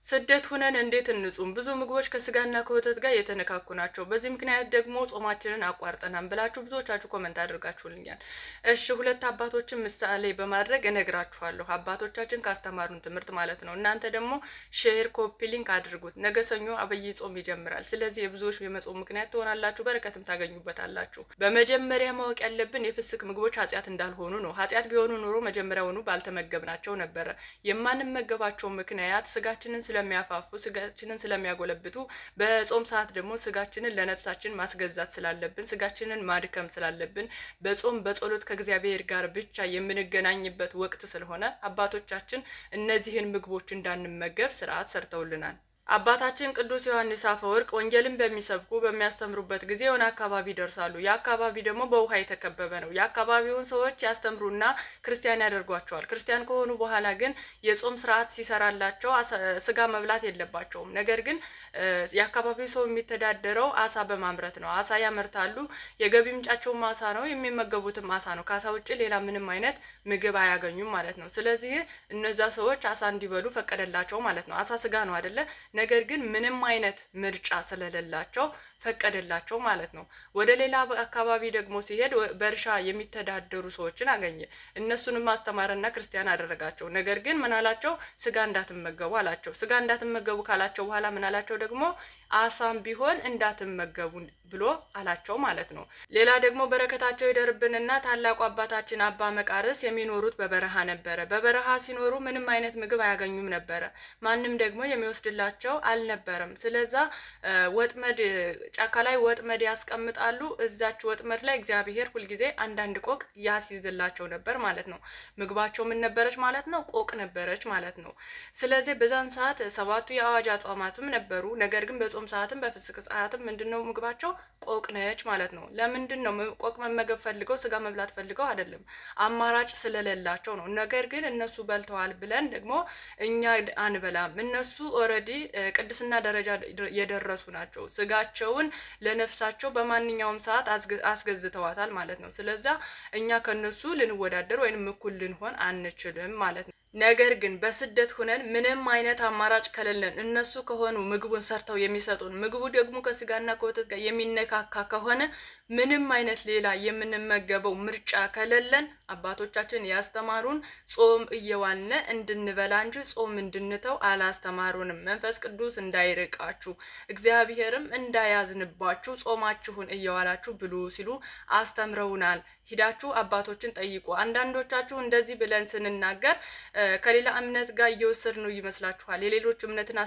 ስደት ሆነን እንዴት እንጹም? ብዙ ምግቦች ከስጋና ከወተት ጋር የተነካኩ ናቸው። በዚህ ምክንያት ደግሞ ጾማችንን አቋርጠናል ብላችሁ ብዙዎቻችሁ ኮሜንት አድርጋችሁልኛል። እሺ፣ ሁለት አባቶችን ምሳሌ በማድረግ እነግራችኋለሁ። አባቶቻችን ካስተማሩን ትምህርት ማለት ነው። እናንተ ደግሞ ሼር፣ ኮፒ ሊንክ አድርጉት። ነገ ሰኞ አብይ ጾም ይጀምራል። ስለዚህ የብዙዎች የመጾም ምክንያት ትሆናላችሁ፣ በረከትም ታገኙበታላችሁ። በመጀመሪያ ማወቅ ያለብን የፍስክ ምግቦች ኃጢአት እንዳልሆኑ ነው። ኃጢአት ቢሆኑ ኖሮ መጀመሪያውኑ ባልተመገብናቸው ነበረ። የማንመገባቸው ምክንያት ስጋችንን ስለሚያፋፉ ስጋችንን ስለሚያጎለብቱ በጾም ሰዓት ደግሞ ስጋችንን ለነፍሳችን ማስገዛት ስላለብን ስጋችንን ማድከም ስላለብን በጾም በጸሎት ከእግዚአብሔር ጋር ብቻ የምንገናኝበት ወቅት ስለሆነ አባቶቻችን እነዚህን ምግቦች እንዳንመገብ ስርዓት ሰርተውልናል። አባታችን ቅዱስ ዮሐንስ አፈወርቅ ወንጌልን በሚሰብኩ በሚያስተምሩበት ጊዜ የሆነ አካባቢ ይደርሳሉ። ያ አካባቢ ደግሞ በውሃ የተከበበ ነው። የአካባቢውን ሰዎች ያስተምሩና ክርስቲያን ያደርጓቸዋል። ክርስቲያን ከሆኑ በኋላ ግን የጾም ስርዓት ሲሰራላቸው ስጋ መብላት የለባቸውም። ነገር ግን የአካባቢው ሰው የሚተዳደረው አሳ በማምረት ነው። አሳ ያመርታሉ። የገቢ ምንጫቸውም አሳ ነው። የሚመገቡትም አሳ ነው። ከአሳ ውጭ ሌላ ምንም አይነት ምግብ አያገኙም ማለት ነው። ስለዚህ እነዛ ሰዎች አሳ እንዲበሉ ፈቀደላቸው ማለት ነው። አሳ ስጋ ነው አይደለ? ነገር ግን ምንም አይነት ምርጫ ስለሌላቸው ፈቀደላቸው ማለት ነው። ወደ ሌላ አካባቢ ደግሞ ሲሄድ በእርሻ የሚተዳደሩ ሰዎችን አገኘ። እነሱንም ማስተማርና ክርስቲያን አደረጋቸው። ነገር ግን ምን አላቸው? ስጋ እንዳትመገቡ አላቸው። ስጋ እንዳትመገቡ ካላቸው በኋላ ምን አላቸው? ደግሞ አሳም ቢሆን እንዳትመገቡ ብሎ አላቸው ማለት ነው። ሌላ ደግሞ በረከታቸው ይደርብንና ታላቁ አባታችን አባ መቃርስ የሚኖሩት በበረሃ ነበረ። በበረሃ ሲኖሩ ምንም አይነት ምግብ አያገኙም ነበረ። ማንም ደግሞ የሚወስድላቸው አልነበረም። ስለዛ ወጥመድ ጫካ ላይ ወጥመድ ያስቀምጣሉ። እዛች ወጥመድ ላይ እግዚአብሔር ሁልጊዜ አንዳንድ ቆቅ ያስይዝላቸው ነበር ማለት ነው። ምግባቸው ምን ነበረች ማለት ነው? ቆቅ ነበረች ማለት ነው። ስለዚህ በዛን ሰዓት ሰባቱ የአዋጅ አጽዋማትም ነበሩ። ነገር ግን በጾም ሰዓትም በፍስክ ሰዓትም ምንድነው ምግባቸው? ቆቅ ነች ማለት ነው። ለምንድን ነው ቆቅ መመገብ ፈልገው ስጋ መብላት ፈልገው አይደለም፣ አማራጭ ስለሌላቸው ነው። ነገር ግን እነሱ በልተዋል ብለን ደግሞ እኛ አንበላም። እነሱ ኦልሬዲ ቅድስና ደረጃ የደረሱ ናቸው። ስጋቸውን ለነፍሳቸው በማንኛውም ሰዓት አስገዝተዋታል ማለት ነው። ስለዛ እኛ ከነሱ ልንወዳደር ወይንም እኩል ልንሆን አንችልም ማለት ነው። ነገር ግን በስደት ሆነን ምንም አይነት አማራጭ ከሌለን እነሱ ከሆኑ ምግቡን ሰርተው የሚሰጡን ምግቡ ደግሞ ከስጋና ከወተት ጋር የሚነካካ ከሆነ ምንም አይነት ሌላ የምንመገበው ምርጫ ከሌለን አባቶቻችን ያስተማሩን ጾም እየዋልነ እንድንበላ እንጂ ጾም እንድንተው አላስተማሩንም። መንፈስ ቅዱስ እንዳይርቃችሁ እግዚአብሔርም እንዳያዝንባችሁ ጾማችሁን እየዋላችሁ ብሉ ሲሉ አስተምረውናል። ሂዳችሁ አባቶችን ጠይቁ። አንዳንዶቻችሁ እንደዚህ ብለን ስንናገር ከሌላ እምነት ጋር እየወሰድ ነው ይመስላችኋል። የሌሎች እምነትን